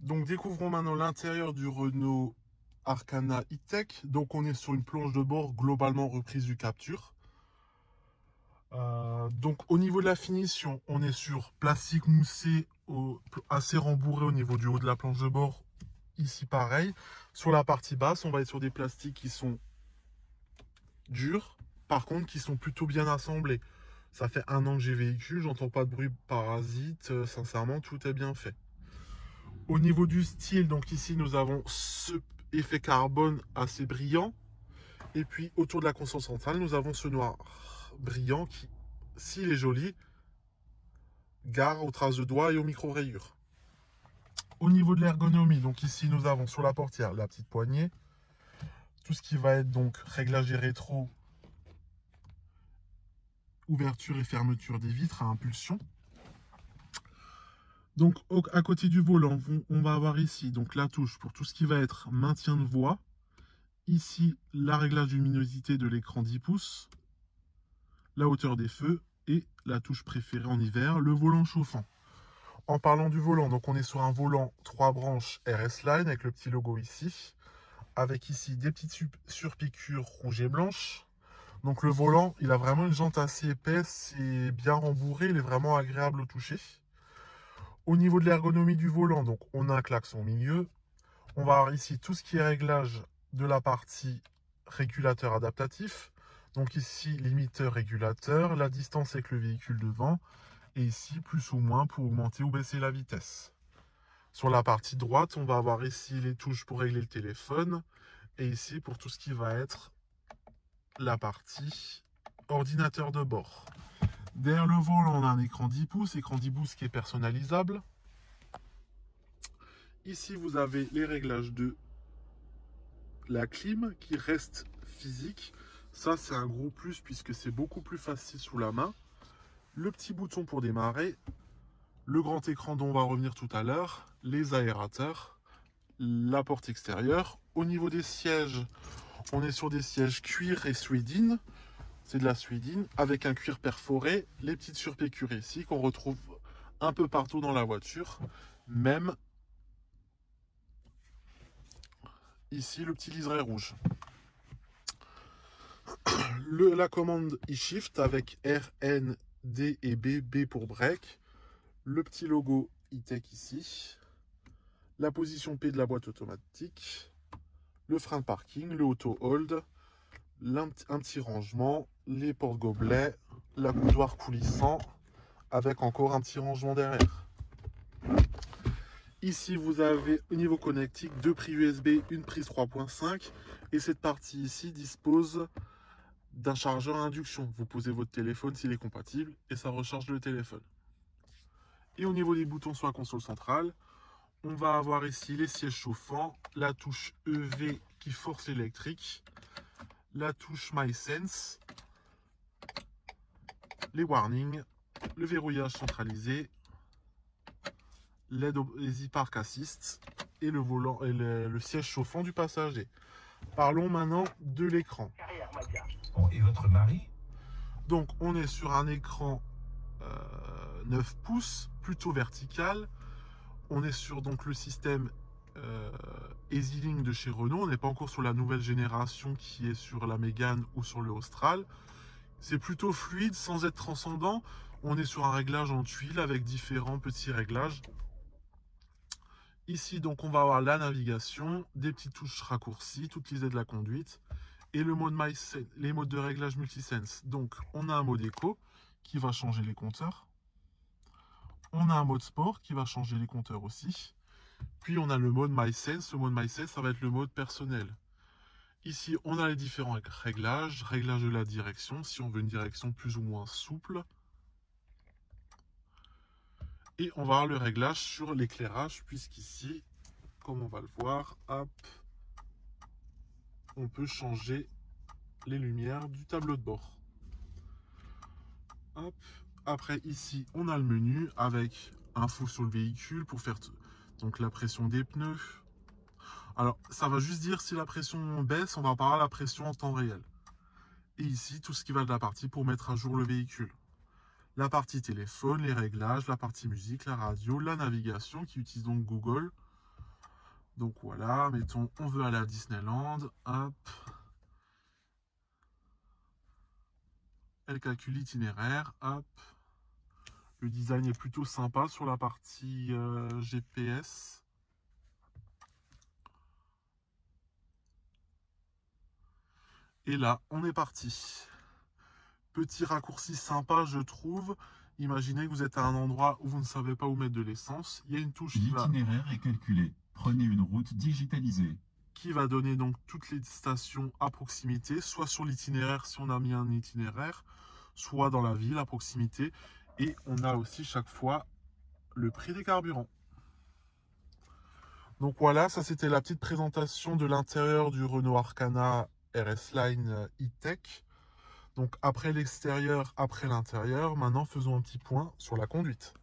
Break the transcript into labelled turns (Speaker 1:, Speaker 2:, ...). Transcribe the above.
Speaker 1: Donc découvrons maintenant l'intérieur du Renault Arcana E-Tech. Donc on est sur une planche de bord globalement reprise du Capture. Donc au niveau de la finition, on est sur plastique moussé assez rembourré au niveau du haut de la planche de bord. Ici pareil. Sur la partie basse, on va être sur des plastiques qui sont durs, par contre qui sont plutôt bien assemblés. Ça fait 1 an que j'ai véhicule, j'entends pas de bruit parasite, sincèrement tout est bien fait. Au niveau du style, donc ici nous avons ce effet carbone assez brillant. Et puis autour de la console centrale, nous avons ce noir brillant qui, s'il est joli, gare aux traces de doigts et aux micro-rayures. Au niveau de l'ergonomie, donc ici nous avons sur la portière la petite poignée. Tout ce qui va être donc réglage rétro, ouverture et fermeture des vitres à impulsion. Donc à côté du volant, on va avoir ici donc la touche pour tout ce qui va être maintien de voix. Ici, la réglage de luminosité de l'écran 10 pouces, la hauteur des feux et la touche préférée en hiver, le volant chauffant. En parlant du volant, donc on est sur un volant 3 branches RS Line avec le petit logo ici, avec ici des petites surpiqûres rouges et blanches. Donc le volant, il a vraiment une jante assez épaisse et bien rembourré, il est vraiment agréable au toucher. Au niveau de l'ergonomie du volant, donc on a un klaxon au milieu. On va avoir ici tout ce qui est réglage de la partie régulateur adaptatif. Donc ici, limiteur régulateur, la distance avec le véhicule devant. Et ici, plus ou moins pour augmenter ou baisser la vitesse. Sur la partie droite, on va avoir ici les touches pour régler le téléphone. Et ici, pour tout ce qui va être la partie ordinateur de bord. Derrière le volant, on a un écran 10 pouces qui est personnalisable. Ici, vous avez les réglages de la clim qui reste physique. Ça, c'est un gros plus puisque c'est beaucoup plus facile sous la main. Le petit bouton pour démarrer. Le grand écran dont on va revenir tout à l'heure. Les aérateurs. La porte extérieure. Au niveau des sièges, on est sur des sièges cuir et suédine. C'est de la suédine avec un cuir perforé. Les petites surpiqûres ici qu'on retrouve un peu partout dans la voiture. Même ici, le petit liseré rouge. La commande e-shift avec R, N, D et B, B pour break. Le petit logo E-Tech ici. La position P de la boîte automatique. Le frein de parking, le auto hold. Un petit rangement. Les porte-gobelets. La boudoir coulissant. Avec encore un petit rangement derrière. Ici, vous avez au niveau connectique 2 prises USB, une prise 3.5. Et cette partie ici dispose d'un chargeur à induction. Vous posez votre téléphone s'il est compatible et ça recharge le téléphone. Et au niveau des boutons sur la console centrale, on va avoir ici les sièges chauffants, la touche EV qui force l'électrique, la touche MySense, les warnings, le verrouillage centralisé, les e-park assist et le volant et le siège chauffant du passager. Parlons maintenant de l'écran.
Speaker 2: Et votre mari?
Speaker 1: Donc on est sur un écran 9 pouces, plutôt vertical. On est sur donc le système EasyLink de chez Renault. On n'est pas encore sur la nouvelle génération qui est sur la Mégane ou sur le Austral. C'est plutôt fluide sans être transcendant. On est sur un réglage en tuile avec différents petits réglages. Ici, donc, on va avoir la navigation, des petites touches raccourcies, toutes les aides de la conduite et le mode les modes de réglage multisense. Donc, on a un mode éco qui va changer les compteurs. On a un mode sport qui va changer les compteurs aussi. Puis, on a le mode MySense. Le mode MySense, ça va être le mode personnel. Ici, on a les différents réglages. Réglage de la direction, si on veut une direction plus ou moins souple. Et on va avoir le réglage sur l'éclairage, puisqu'ici, comme on va le voir, hop, on peut changer les lumières du tableau de bord. Hop. Après, ici, on a le menu avec info sur le véhicule pour faire donc la pression des pneus. Alors, ça va juste dire si la pression baisse, on va parler de la pression en temps réel. Et ici, tout ce qui va de la partie pour mettre à jour le véhicule. La partie téléphone, les réglages, la partie musique, la radio, la navigation qui utilise donc Google. Donc voilà, mettons, on veut aller à Disneyland, hop. Elle calcule l'itinéraire, hop. Le design est plutôt sympa sur la partie GPS. Et là, on est parti. Petit raccourci sympa, je trouve. Imaginez que vous êtes à un endroit où vous ne savez pas où mettre de l'essence. Il y a une touche
Speaker 3: L'itinéraire est calculé. Prenez une route digitalisée.
Speaker 1: qui va donner donc toutes les stations à proximité, soit sur l'itinéraire si on a mis un itinéraire, soit dans la ville à proximité. Et on a aussi chaque fois le prix des carburants. Donc voilà, ça c'était la petite présentation de l'intérieur du Renault Arcana RS Line E-Tech. Donc après l'extérieur, après l'intérieur, maintenant faisons un petit point sur la conduite.